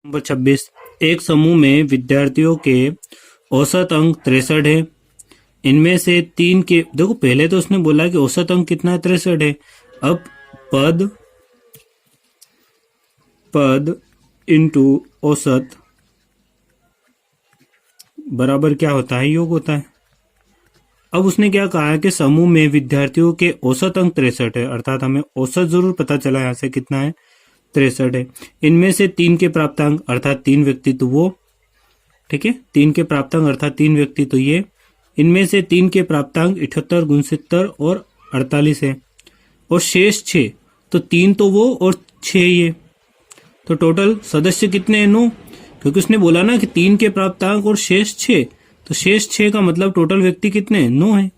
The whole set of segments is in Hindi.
नंबर 26। एक समूह में विद्यार्थियों के औसत अंक 63 है। इनमें से तीन के, देखो पहले तो उसने बोला कि औसत अंक कितना है, 63 है। अब पद पद इंटू औसत बराबर क्या होता है, योग होता है। अब उसने क्या कहा है कि समूह में विद्यार्थियों के औसत अंक 63 है, अर्थात हमें औसत जरूर पता चला यहाँ से कितना है, 63 है। इनमें से तीन के प्राप्तांक अर्थात तीन व्यक्ति तो वो, ठीक है, तीन के प्राप्तांक अर्थात तीन व्यक्ति तो ये, इनमें से तीन के प्राप्तांक 78, 69 और 48 है, और शेष 6, तो तीन तो वो और 6 ये, तो टोटल सदस्य कितने हैं, 9, क्योंकि उसने बोला ना कि तीन के प्राप्तांक और शेष 6, तो शेष 6 का मतलब टोटल व्यक्ति कितने हैं, 9 है।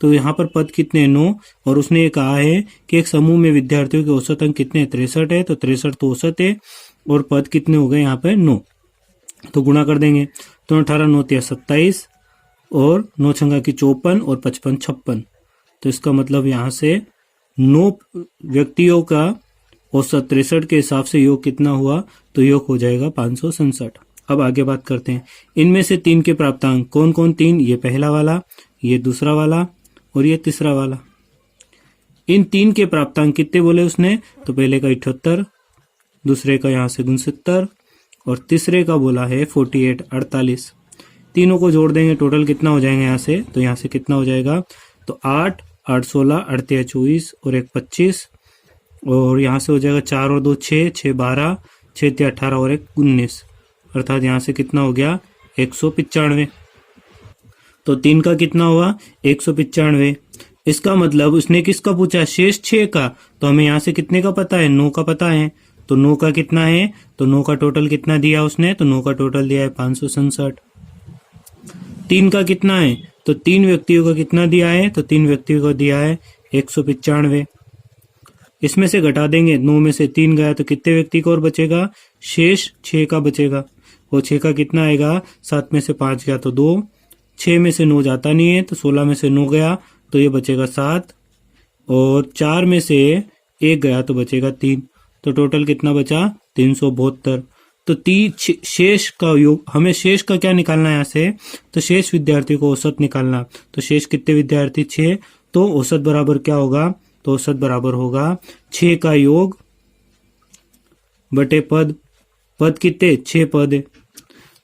तो यहाँ पर पद कितने हैं, 9, और उसने ये कहा है कि एक समूह में विद्यार्थियों के औसत अंक कितने हैं, 63 है, तो 63 तो औसत है, और पद कितने हो गए यहाँ पे, 9, तो गुणा कर देंगे, तो 18 9 27 और 9 छंगा की 54 और 55 56, तो इसका मतलब यहाँ से 9 व्यक्तियों का औसत 63 के हिसाब से योग कितना हुआ, तो योग हो जाएगा 567। अब आगे बात करते हैं, इनमें से तीन के प्राप्तांक कौन कौन, तीन, ये पहला वाला, ये दूसरा वाला और ये तीसरा वाला। इन तीन के प्राप्तांक कितने बोले उसने, तो पहले का 78, दूसरे का यहाँ से 69 और तीसरे का बोला है 48 48। तीनों को जोड़ देंगे, टोटल कितना हो जाएगा यहाँ से, तो यहाँ से कितना हो जाएगा, तो 8 8 16 8 24 और 1 25, और यहाँ से हो जाएगा 4 और 2 6 6 12 6 18 और 1 19, अर्थात यहाँ से कितना हो गया, 195। तो तीन का कितना हुआ, 195। इसका मतलब उसने किसका पूछा, शेष 6 का, तो हमें यहाँ से कितने का पता है, 9 का पता है, तो 9 का कितना है, तो 9 का टोटल कितना दिया उसने, तो 9 का टोटल दिया है 567। तीन का कितना है, तो तीन व्यक्तियों का कितना दिया है, तो तीन व्यक्तियों का दिया है 195। इसमें से घटा देंगे, 9 में से 3 गया तो कितने व्यक्ति को और बचेगा, शेष 6 का बचेगा, वो 6 का कितना आएगा, 7 में से 5 गया तो 2, 6 में से 9 जाता नहीं है, तो 16 में से 9 गया तो ये बचेगा 7, और 4 में से 1 गया तो बचेगा 3, तो टोटल कितना बचा, 372। तो शेष का योग, हमें शेष का क्या निकालना है यहाँ से, तो शेष विद्यार्थी को औसत निकालना, तो शेष कितने विद्यार्थी, 6, तो औसत बराबर क्या होगा, तो औसत बराबर होगा 6 का योग बटे पद, पद कितने, 6 पद है,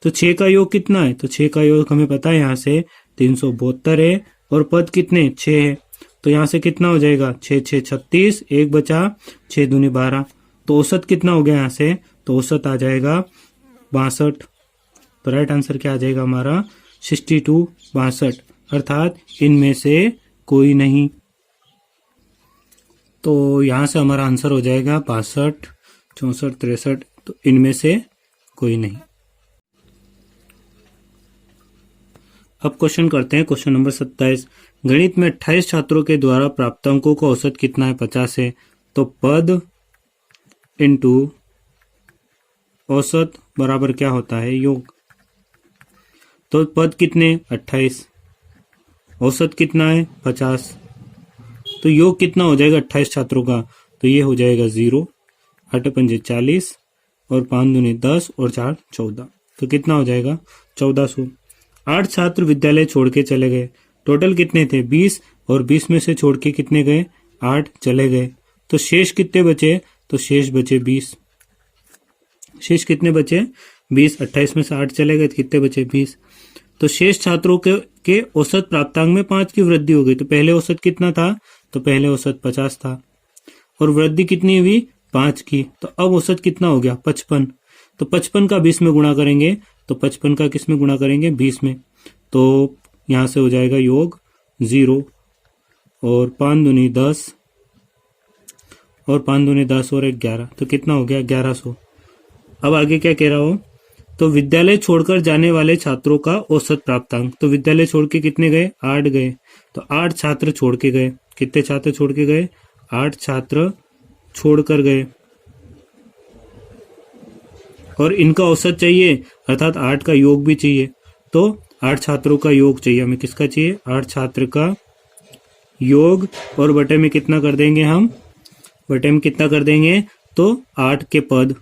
तो 6 का योग कितना है, तो 6 का योग हमें पता है यहाँ से 372 है, और पद कितने, 6 है, तो यहाँ से कितना हो जाएगा, 6 6 36, 1 बचा, 6 दूनी 12, तो औसत कितना हो गया यहाँ से, तो औसत आ जाएगा 62। तो राइट आंसर क्या आ जाएगा हमारा, 62 62, अर्थात इनमें से कोई नहीं। तो यहाँ से हमारा आंसर हो जाएगा 62 64 63, तो इनमें से कोई नहीं। अब क्वेश्चन करते हैं, क्वेश्चन नंबर 27। गणित में 28 छात्रों के द्वारा प्राप्त अंकों का औसत कितना है, 50 है, तो पद इंटू औसत बराबर क्या होता है, योग। तो पद कितने, 28, औसत कितना है 50, तो योग कितना हो जाएगा 28 छात्रों का, तो ये हो जाएगा 0, 8 पंजे 40 और 5 दूनी 10 और 4 14, तो कितना हो जाएगा 1400। 8 छात्र विद्यालय छोड़ के चले गए, टोटल कितने थे 20, और 20 में से छोड़ के कितने गए, 8 चले गए, तो शेष कितने बचे, तो शेष बचे 20, शेष कितने बचे 20, 28 में से 8 चले गए तो कितने बचे 20, तो शेष छात्रों के औसत प्राप्तांक में 5 की वृद्धि हो गई, तो पहले औसत कितना था, तो पहले औसत 50 था, और वृद्धि कितनी हुई 5 की, तो अब औसत कितना हो गया 55, तो 55 का 20 में गुणा करेंगे, तो 55 का किस में गुणा करेंगे, 20 में, तो यहाँ से हो जाएगा योग 0, और 5 दूनी 10 और 5 दूनी 10 और 11, तो कितना हो गया 1100। अब आगे क्या कह रहा हो, तो विद्यालय छोड़कर जाने वाले छात्रों का औसत प्राप्तांक, तो विद्यालय छोड़ के कितने गए, 8 गए, तो 8 छात्र छोड़ के गए, कितने छात्र छोड़ के गए, 8 छात्र छोड़कर गए, और इनका औसत चाहिए, अर्थात 8 का योग भी चाहिए, तो 8 छात्रों का योग चाहिए हमें, किसका चाहिए, 8 छात्र का योग, और बटे में कितना कर देंगे हम, बटे में कितना कर देंगे, तो 8 के पद,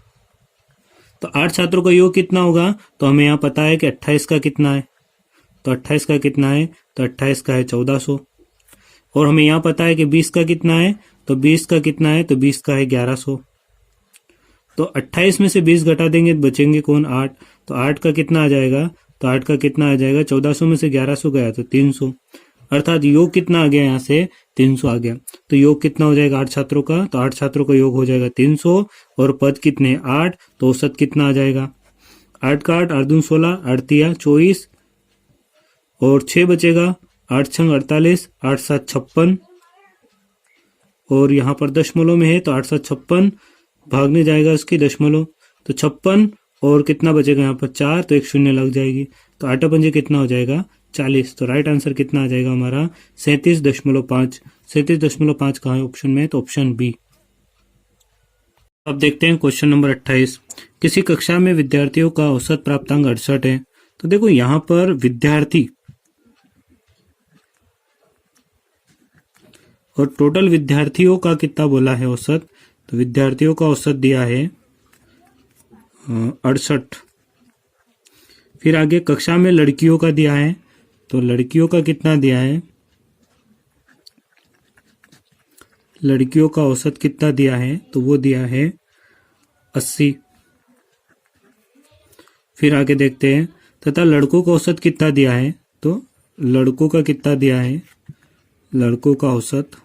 तो 8 छात्रों का योग कितना होगा, तो हमें यहाँ पता है कि 28 का कितना है, तो 28 का कितना है, तो 28 का है 1400। और हमें यहाँ पता है कि 20 का कितना है, तो 20 का कितना है, तो 20 का है 1100। तो 28 में से 20 घटा देंगे तो बचेंगे कौन, 8। तो 8 का कितना आ जाएगा, तो 8 का कितना आ जाएगा, 1400 में से 1100 गया तो 300, अर्थात योग कितना आ गया यहाँ से, 300 आ गया। तो योग कितना हो जाएगा 8 छात्रों का, तो 8 छात्रों का योग हो जाएगा 300, और पद कितने 8, तो औसत कितना आ जाएगा, 8 का 8, 8 दूनी 16, 8 तिया 24, और 6 बचेगा, 8 छंग 48, 8 7 56, और यहाँ पर दशमलव में है तो 8 7 56 भागने जाएगा उसकी दशमलव, तो 56, और कितना बचेगा यहाँ पर 4, तो एक शून्य लग जाएगी, तो 8 पंजे कितना हो जाएगा 40। तो राइट आंसर कितना आ जाएगा हमारा 37.5। 37.5 कहाँ है ऑप्शन में, तो ऑप्शन बी। अब देखते हैं क्वेश्चन नंबर 28। किसी कक्षा में विद्यार्थियों का औसत प्राप्तांक 68 है। तो देखो यहाँ पर विद्यार्थी और टोटल विद्यार्थियों का कितना बोला है औसत, तो विद्यार्थियों का औसत दिया है 68। फिर आगे कक्षा में लड़कियों का दिया है, तो लड़कियों का कितना दिया है, लड़कियों का औसत कितना दिया है, तो वो दिया है 80। फिर आगे देखते हैं तथा लड़कों का औसत कितना दिया है, तो लड़कों का कितना दिया है, लड़कों का औसत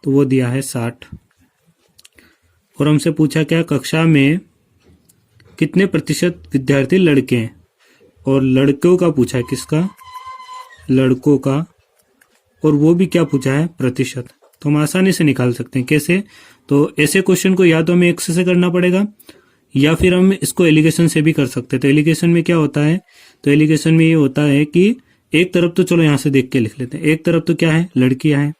तो वो दिया है 60। और हमसे पूछा क्या, कक्षा में कितने प्रतिशत विद्यार्थी लड़के हैं, और लड़कों का पूछा है, किसका, लड़कों का, और वो भी क्या पूछा है, प्रतिशत। तो हम आसानी से निकाल सकते हैं, कैसे, तो ऐसे क्वेश्चन को या तो हमें एक्स से करना पड़ेगा, या फिर हम इसको एलिगेशन से भी कर सकते हैं। तो एलिगेशन में क्या होता है, तो एलिगेशन में ये होता है कि एक तरफ तो चलो यहां से देख के लिख लेते हैं, एक तरफ तो क्या है, लड़कियां हैं,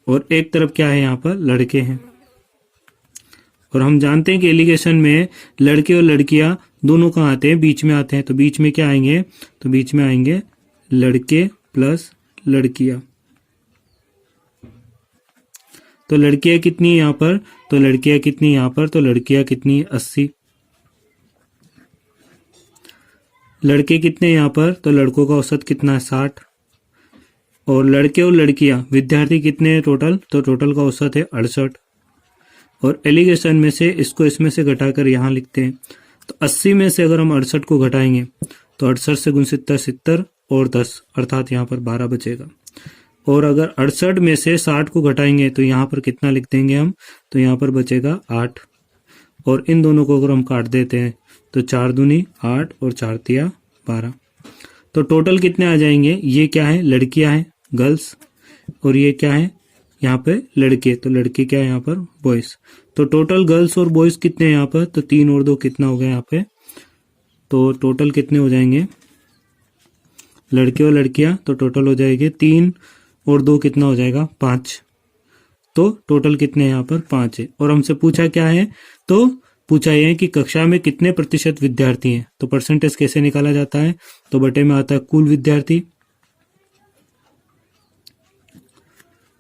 और एक तरफ क्या है, यहाँ पर लड़के हैं। और हम जानते हैं कि एलिगेशन में लड़के और लड़कियां दोनों कहाँ आते हैं, बीच में आते हैं। तो बीच में क्या आएंगे, तो बीच में आएंगे लड़के प्लस लड़कियां। तो लड़कियां कितनी है यहाँ पर, तो लड़कियां कितनी यहाँ पर, तो लड़कियां कितनी 80। लड़के कितने यहाँ पर, तो लड़कों का औसत कितना है 60। और लड़के और लड़कियां विद्यार्थी कितने हैं टोटल, तो टोटल का औसत है 68। और एलिगेशन में से इसको इसमें से घटाकर यहाँ लिखते हैं। तो 80 में से अगर हम 68 को घटाएंगे तो 68 से गुण 70 और 10, अर्थात यहाँ पर 12 बचेगा। और अगर 68 में से 60 को घटाएंगे तो यहाँ पर कितना लिख देंगे हम, तो यहाँ पर बचेगा 8। और इन दोनों को अगर हम काट देते हैं तो 4 दूनी 8 और 4 तिया 12। तो टोटल कितने आ जाएंगे, ये क्या है, लड़कियां हैं गर्ल्स, और ये क्या है यहाँ पे लड़के, तो लड़के क्या है यहाँ पर बॉयज। तो टोटल गर्ल्स और बॉयज कितने हैं यहाँ पर, तो 3 और 2 कितना हो गया यहाँ पे, तो टोटल कितने हो जाएंगे, लड़के और लड़कियां, तो टोटल हो जाएंगे 3 और 2 कितना हो जाएगा 5। तो टोटल कितने हैं यहाँ पर 5 है। और हमसे पूछा क्या है, तो पूछा यह है कि कक्षा में कितने प्रतिशत विद्यार्थी हैं। तो परसेंटेज कैसे निकाला जाता है, तो बटे में आता है कुल विद्यार्थी,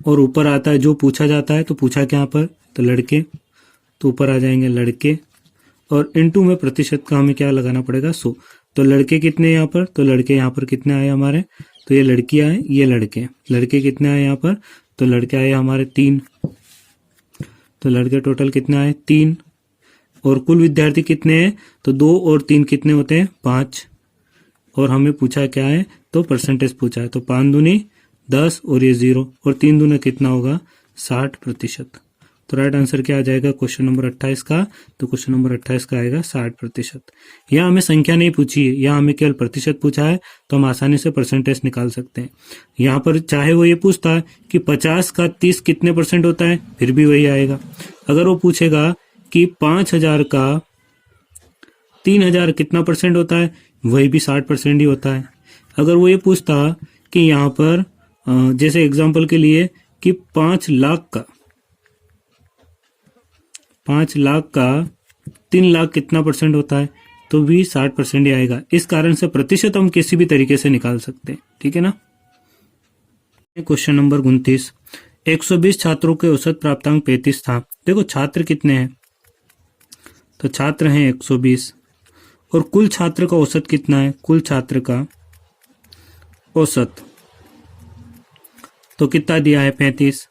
और ऊपर आता है जो पूछा जाता है। तो पूछा क्या यहाँ पर, तो लड़के, तो ऊपर आ जाएंगे लड़के, और इनटू में प्रतिशत का हमें क्या लगाना पड़ेगा 100। तो लड़के कितने यहाँ पर, तो लड़के यहाँ पर कितने आए हमारे, तो ये लड़कियां हैं, ये लड़के, लड़के कितने आए यहाँ पर, तो लड़के आए हमारे 3। तो लड़के टोटल कितने आए 3। और कुल विद्यार्थी कितने हैं, तो 2 और 3 कितने होते हैं 5। और हमें पूछा क्या है, तो परसेंटेज पूछा है। तो 5 दूनी 10 और ये 0, और 3 दूना कितना होगा 60%। तो राइट आंसर क्या आ जाएगा क्वेश्चन नंबर 28 का, तो क्वेश्चन नंबर 28 का आएगा 60%। यहाँ हमें संख्या नहीं पूछी है, यहाँ हमें केवल प्रतिशत पूछा है, तो हम आसानी से परसेंटेज निकाल सकते हैं। यहाँ पर चाहे वो ये पूछता है कि 50 का 30 कितने परसेंट होता है, फिर भी वही आएगा। अगर वो पूछेगा कि 5000 का 3000 कितना परसेंट होता है, वही भी 60% ही होता है। अगर वो ये पूछता कि यहाँ पर जैसे एग्जाम्पल के लिए कि 5 लाख का 3 लाख कितना परसेंट होता है, तो भी 60% ही आएगा। इस कारण से प्रतिशत हम किसी भी तरीके से निकाल सकते हैं, ठीक है ना। क्वेश्चन नंबर 29, 120 छात्रों के औसत प्राप्तांक 35 था। देखो छात्र कितने हैं, तो छात्र हैं 120 और कुल छात्र का औसत कितना है, कुल छात्र का औसत तो कितना दिया है 35।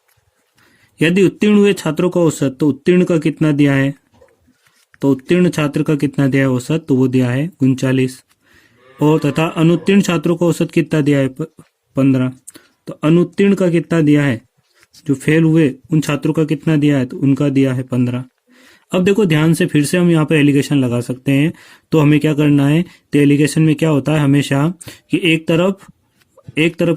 यदि उत्तीर्ण हुए छात्रों का औसत तो उत्तीर्ण का कितना दिया है, तो उत्तीर्ण छात्र का कितना दिया है औसत, तो वो दिया है 39। और तथा अनुत्तीर्ण छात्रों का औसत कितना दिया है 15। तो अनुत्तीर्ण का कितना दिया है, जो फेल हुए उन छात्रों का कितना दिया है, तो उनका दिया है 15। अब देखो ध्यान से फिर से हम यहाँ पर एलिगेशन लगा सकते हैं। तो हमें क्या करना है, तो एलिगेशन में क्या होता है हमेशा कि एक तरफ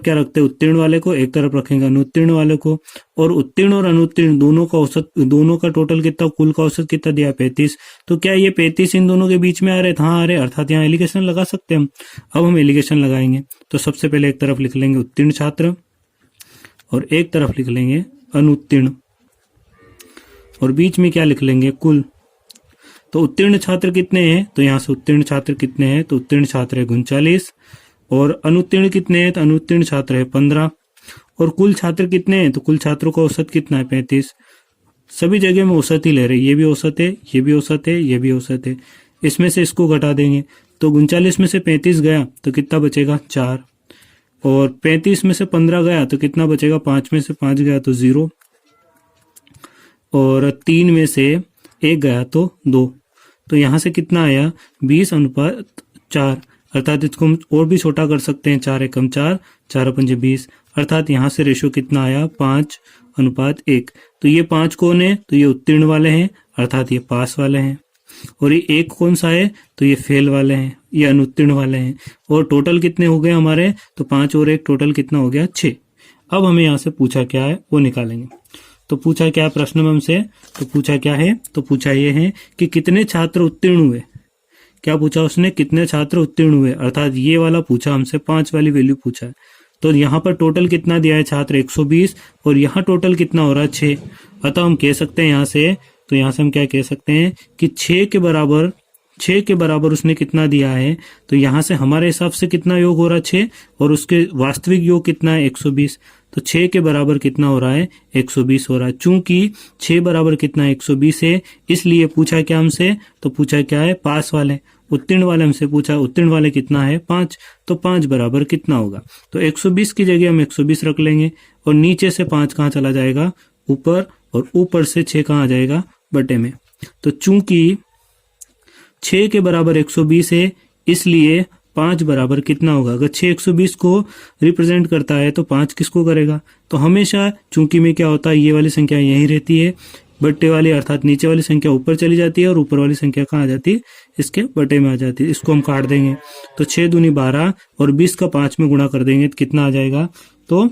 क्या रखते हैं उत्तीर्ण वाले को, एक तरफ रखेंगे अनुत्तीर्ण वाले को। और उत्तीर्ण और अनुत्तीर्ण दोनों का औसत, दोनों का टोटल कितना, कुल का औसत कितना दिया 35। तो क्या ये 35 इन दोनों के बीच में आ रहे, हाँ आ रहे, अर्थात यहाँ एलिगेशन लगा सकते हैं हम। अब हम एलिगेशन लगाएंगे तो सबसे पहले एक तरफ लिख लेंगे उत्तीर्ण छात्र और एक तरफ लिख लेंगे अनुत्तीर्ण और बीच में क्या लिख लेंगे, कुल। तो उत्तीर्ण छात्र कितने हैं, तो यहाँ से उत्तीर्ण छात्र कितने हैं, तो उत्तीर्ण छात्र है 39 और अनुत्तीर्ण कितने हैं, तो अनुत्तीर्ण छात्र है 15 और कुल छात्र कितने हैं, तो कुल छात्रों का औसत कितना है 35। सभी जगह में औसत ही ले रहे, ये भी औसत है, ये भी औसत है, ये भी औसत है। इसमें से इसको घटा देंगे तो 39 में से 35 गया तो कितना बचेगा 4 और 35 में से 15 गया तो कितना बचेगा, 5 में से 5 गया तो 0 और 3 में से 1 गया तो 2। तो यहाँ से कितना आया 20:4, अर्थात इसको हम और भी छोटा कर सकते हैं, 4 एकम 4, 4 पंजे 20, अर्थात यहाँ से रेशो कितना आया 5:1। तो ये 5 कौन है, तो ये उत्तीर्ण वाले हैं, अर्थात ये पास वाले हैं। और ये 1 कौन सा है, तो ये फेल वाले हैं, ये अनुत्तीर्ण वाले हैं। और टोटल कितने हो गए हमारे, तो 5 और 1 टोटल कितना हो गया 6। अब हमें यहाँ से पूछा क्या है वो निकालेंगे। तो पूछा क्या है प्रश्न में हमसे, तो पूछा क्या है, तो पूछा ये है कि कितने छात्र उत्तीर्ण हुए। क्या पूछा उसने, कितने छात्र उत्तीर्ण हुए, अर्थात ये वाला पूछा हमसे, 5 वाली वैल्यू पूछा है। तो यहाँ पर टोटल कितना दिया है छात्र 120 और यहाँ टोटल कितना हो रहा है 6। अतः हम कह सकते हैं यहाँ से, तो यहाँ से हम क्या कह सकते हैं कि 6 के बराबर उसने कितना दिया है। तो यहाँ से हमारे हिसाब से कितना योग हो रहा है 6 और उसके वास्तविक योग कितना है 120। तो 6 के बराबर कितना हो रहा है 120 हो रहा है। चूंकि 6 बराबर कितना है 120 है, इसलिए पूछा क्या हमसे, तो पूछा क्या है पास वाले। उत्तीर्ण वाले हमसे पूछा, उत्तीर्ण वाले कितना है 5, तो 5 बराबर कितना होगा। तो 120 की जगह हम 120 रख लेंगे और नीचे से 5 कहाँ चला जाएगा ऊपर और ऊपर से 6 कहाँ आ जाएगा बटे में। तो चूंकि 6 के बराबर 120 है, इसलिए 5 बराबर कितना होगा। अगर 6 120 को रिप्रेजेंट करता है तो 5 किसको करेगा। तो हमेशा चूंकि में क्या होता है, ये वाली संख्या यहीं रहती है, बट्टे वाली अर्थात नीचे वाली संख्या ऊपर चली जाती है और ऊपर वाली संख्या कहाँ आ जाती है, इसके बटे में आ जाती है। इसको हम काट देंगे तो 6 दूनी 12 और 20 का 5 में गुणा कर देंगे तो कितना आ जाएगा, तो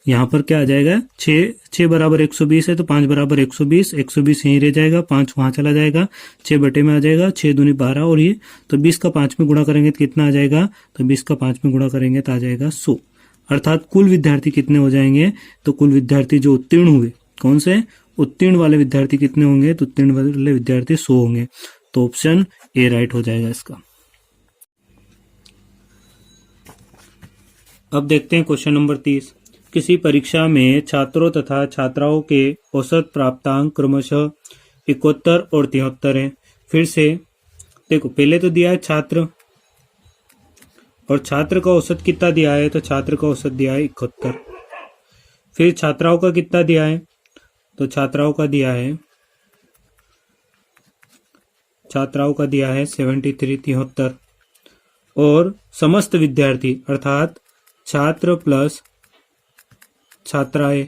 यहाँ पर क्या आ जाएगा 6 बराबर 120 है तो 5 बराबर 120, 120 यहीं रह जाएगा, 5 वहां चला जाएगा, 6 बटे में आ जाएगा, 6 दूनी 12 और ये तो 20 का 5 में गुणा करेंगे तो कितना आ जाएगा, तो 20 का 5 में गुणा करेंगे तो आ जाएगा 100। अर्थात कुल विद्यार्थी कितने हो जाएंगे, तो कुल विद्यार्थी जो उत्तीर्ण हुए, कौन से उत्तीर्ण वाले विद्यार्थी कितने होंगे, तो उत्तीर्ण वाले विद्यार्थी 100 होंगे। तो ऑप्शन ए राइट हो जाएगा इसका। अब देखते हैं क्वेश्चन नंबर 30। किसी परीक्षा में छात्रों तथा छात्राओं के औसत प्राप्तांक क्रमशः 71 और 73 है। फिर से देखो, पहले तो दिया है छात्र और छात्र का औसत कितना दिया है, तो छात्र का औसत दिया है 71। फिर छात्राओं का कितना दिया है, तो छात्राओं का दिया है 73 73। और समस्त विद्यार्थी अर्थात छात्र प्लस छात्राएं,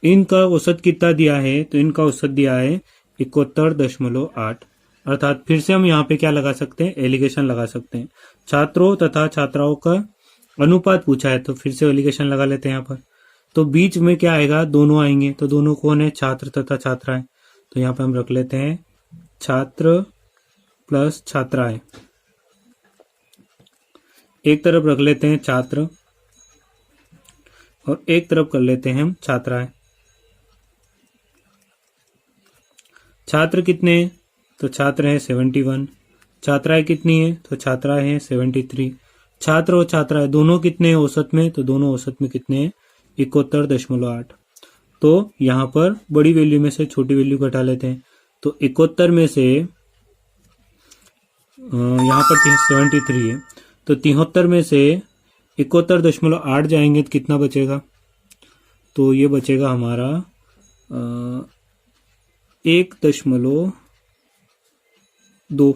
इनका औसत कितना दिया है, तो इनका औसत दिया है 71.8। अर्थात फिर से हम यहाँ पे क्या लगा सकते हैं, एलिगेशन लगा सकते हैं। छात्रों तथा छात्राओं का अनुपात पूछा है तो फिर से एलिगेशन लगा लेते हैं यहाँ पर। तो बीच में क्या आएगा, दोनों आएंगे। तो दोनों कौन है, छात्र तथा छात्राएं। तो यहाँ पे हम रख लेते हैं छात्र प्लस छात्राएं। एक तरफ रख लेते हैं छात्र और एक तरफ कर लेते हैं हम छात्राएं। छात्र कितने हैं, तो छात्र हैं 71। छात्राएं कितनी है, तो छात्राएं हैं 73। छात्र और छात्राएं दोनों कितने हैं औसत में, तो दोनों औसत में कितने हैं 71.8। तो यहाँ पर बड़ी वैल्यू में से छोटी वैल्यू घटा लेते हैं, तो 71 में से यहाँ पर 73 है, तो 73 में से 71.8 जाएंगे तो कितना बचेगा, तो ये बचेगा हमारा 1.2।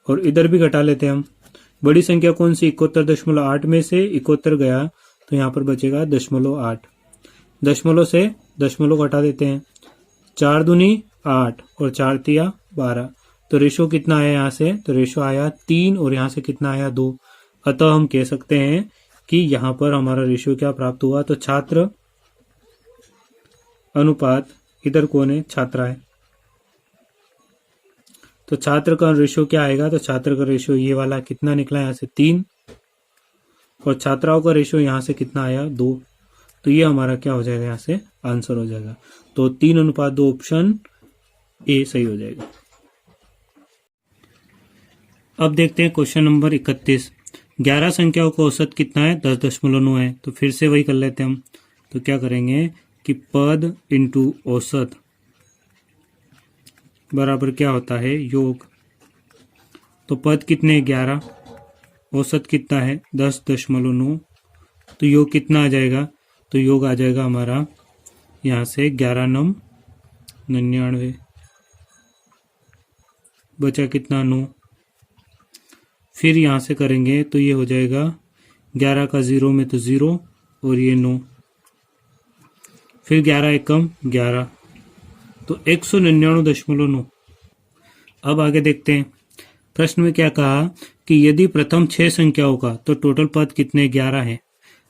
और इधर भी घटा लेते हैं हम, बड़ी संख्या कौन सी 71.8 में से 71 गया तो यहाँ पर बचेगा 0.8। दशमलव से दशमलव घटा देते हैं, 4 दूनी 8 और 4 तिया 12, तो रेशो कितना आया यहाँ से, तो रेशो आया 3 और यहाँ से कितना आया 2। अतः हम कह सकते हैं कि यहाँ पर हमारा रेशो क्या प्राप्त हुआ, तो छात्र अनुपात, इधर कौन है छात्रा है, तो छात्र का रेशो क्या आएगा, तो छात्र का रेशो ये वाला कितना निकला यहाँ से 3 और छात्राओं का रेशो यहाँ से कितना आया 2। तो ये हमारा क्या हो जाएगा, यहाँ से आंसर हो जाएगा। तो 3:2 ऑप्शन ए सही हो जाएगा। अब देखते हैं क्वेश्चन नंबर 31। 11 संख्याओं का औसत कितना है, 10.9 है। तो फिर से वही कर लेते हैं हम, तो क्या करेंगे कि पद इंटू औसत बराबर क्या होता है योग। तो पद कितने 11, औसत कितना है 10.9, तो योग कितना आ जाएगा, तो योग आ जाएगा हमारा यहाँ से 11 × 99, बचा कितना 9। फिर यहाँ से करेंगे तो ये हो जाएगा 11 का 0 में तो 0 और ये 9, फिर 11 एकम 11, तो 199.9। अब आगे देखते हैं, प्रश्न में क्या कहा कि यदि प्रथम 6 संख्याओं का तो टोटल पद कितने 11 है।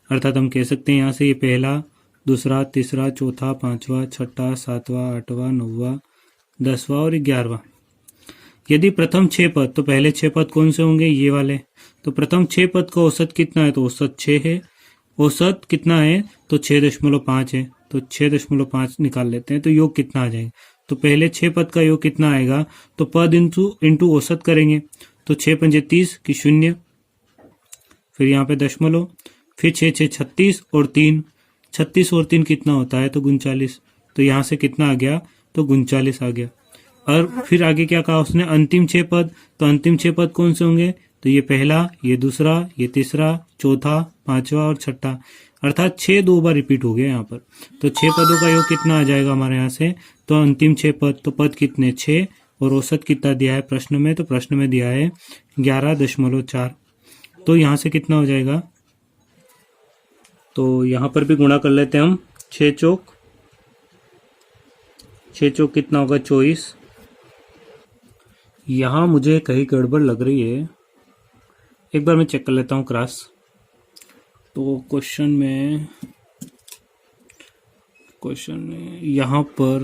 अर्थात हम कह सकते हैं यहाँ से ये पहला, दूसरा, तीसरा, चौथा, पांचवा, छठा, सातवां, आठवां, नौवां, 10वां और 11वां। यदि प्रथम 6 पद, तो पहले 6 पद कौन से होंगे, ये वाले। तो प्रथम 6 पद का औसत कितना है, तो औसत 6 है। औसत कितना है, तो 6.5 है, तो 6.5 निकाल लेते हैं, तो योग कितना आ जाएगा। तो पहले 6 पद का योग कितना आएगा, तो पद इंटू औसत करेंगे, तो 6 पंजे 30 की 0, फिर यहाँ पे दशमलव, फिर 6 6 36 और 3, 36 और 3 कितना होता है, तो 39। तो यहाँ से कितना आ गया, तो 39 आ गया। और फिर आगे क्या कहा उसने, अंतिम 6 पद, तो अंतिम 6 पद कौन से होंगे, तो ये पहला, ये दूसरा, ये तीसरा, चौथा, पांचवा और छठा। अर्थात 6 2 बार रिपीट हो गया यहाँ पर। तो 6 पदों का योग कितना आ जाएगा हमारे यहाँ से, तो अंतिम 6 पद, तो पद कितने 6 और औसत कितना दिया है प्रश्न में, तो प्रश्न में दिया है 11.4। तो यहाँ से कितना हो जाएगा, तो यहाँ पर भी गुणा कर लेते हैं हम, 6 चौक कितना होगा 24। यहाँ मुझे कहीं गड़बड़ लग रही है, एक बार मैं चेक कर लेता हूँ क्रॉस। तो क्वेश्चन में यहाँ पर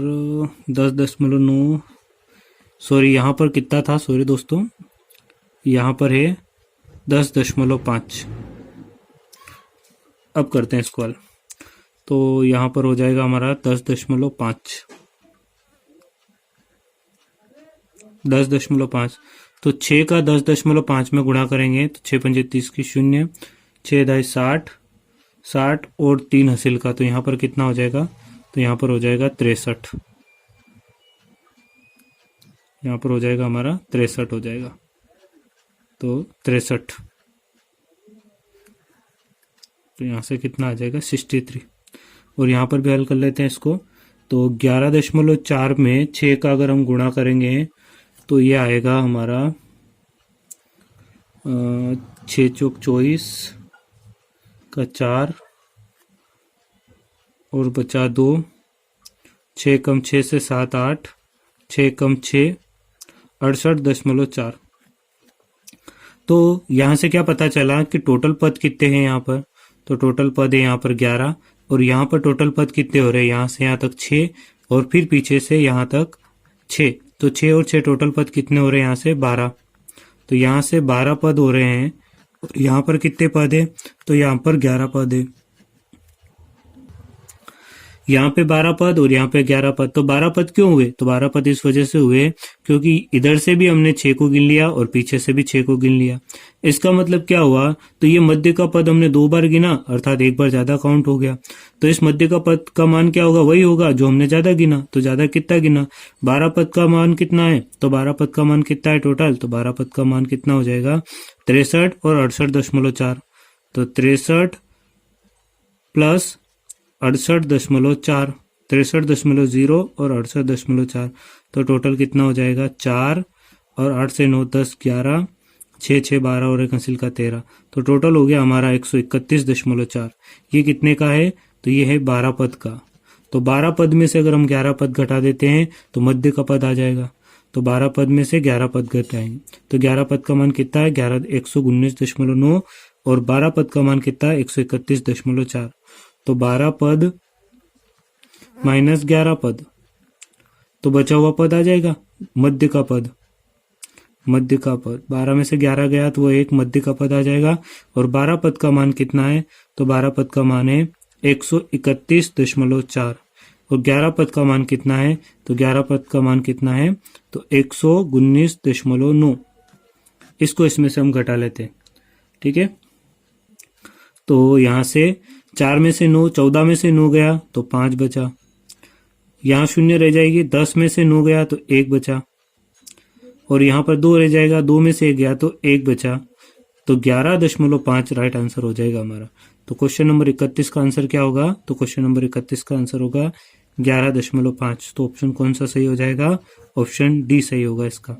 10.9, सॉरी यहाँ पर कितना था, सॉरी दोस्तों, यहाँ पर है 10.5। अब करते हैं इसको हल, तो यहाँ पर हो जाएगा हमारा 10.5, 10.5। तो 6 का 10.5 में गुणा करेंगे तो 6 पंजे 30 की 0, 6 दाई 60, 60 और 3 हासिल का, तो यहाँ पर कितना हो जाएगा, तो यहाँ पर हो जाएगा 63। यहाँ पर हो जाएगा हमारा 63 हो जाएगा, तो 63। तो यहाँ से कितना आ जाएगा 63। और यहाँ पर भी हल कर लेते हैं इसको, तो 11.4 में 6 का अगर हम गुणा करेंगे तो ये आएगा हमारा 6 चौक 24 का 4 और बचा 2, 6 कम 6 से 7 8, 6 कम 6 68.4। तो यहाँ से क्या पता चला कि टोटल पद कितने हैं यहाँ पर, तो टोटल पद है यहाँ पर 11 और यहाँ पर टोटल पद कितने हो रहे हैं, यहाँ से यहाँ तक 6 और फिर पीछे से यहाँ तक 6, तो 6 और 6 टोटल पद कितने हो रहे हैं, यहाँ से 12। तो यहाँ से 12 पद हो रहे हैं, यहाँ पर कितने पद है, तो यहाँ पर 11 पद है। यहाँ पे 12 पद और यहाँ पे 11 पद, तो 12 पद क्यों हुए? तो 12 पद इस वजह से हुए क्योंकि इधर से भी हमने 6 को गिन लिया और पीछे से भी 6 को गिन लिया। इसका मतलब क्या हुआ? तो ये मध्य का पद हमने 2 बार गिना, अर्थात 1 बार ज्यादा काउंट हो गया। तो इस मध्य का पद का मान क्या होगा? वही होगा जो हमने ज्यादा गिना। तो ज्यादा कितना गिना? 12 पद का मान कितना है? तो 12 पद का मान कितना है टोटल? तो 12 पद का मान कितना हो जाएगा? 63 और 68.4। तो 63 प्लस 68.4, 63.0 और 68.4, तो टोटल कितना हो जाएगा? 4 और 8 से 9 10 11, 6 6 12 और 1 अंसिल का 13, तो टोटल हो गया हमारा 131.4। ये कितने का है? तो ये है 12 पद का। तो 12 पद में से अगर हम 11 पद घटा देते हैं तो मध्य का पद आ जाएगा। तो 12 पद में से 11 पद घटाएंगे तो 11 पद का मान कितना है? 119.9 और 12 पद का मान कितना है? 131.4। तो 12 पद माइनस 11 पद, तो बचा हुआ पद आ जाएगा मध्य का पद। मध्य का पद 12 में से 11 गया तो वो एक मध्य का पद आ जाएगा। और 12 पद का मान कितना है? तो 12 पद का मान है 131.4 और 11 पद का मान कितना है? तो 11 पद का मान कितना है? तो 119.9। इसको इसमें से हम घटा लेते हैं, ठीक है। तो यहां से 4 में से 9, 14 में से 9 गया तो 5 बचा, यहाँ 0 रह जाएगी, 10 में से 9 गया तो 1 बचा और यहाँ पर 2 रह जाएगा, 2 में से 1 गया तो 1 बचा, तो 11.5 राइट आंसर हो जाएगा हमारा। तो क्वेश्चन नंबर 31 का आंसर क्या होगा? तो क्वेश्चन नंबर 31 का आंसर होगा 11.5। तो ऑप्शन कौन सा सही हो जाएगा? ऑप्शन डी सही होगा इसका।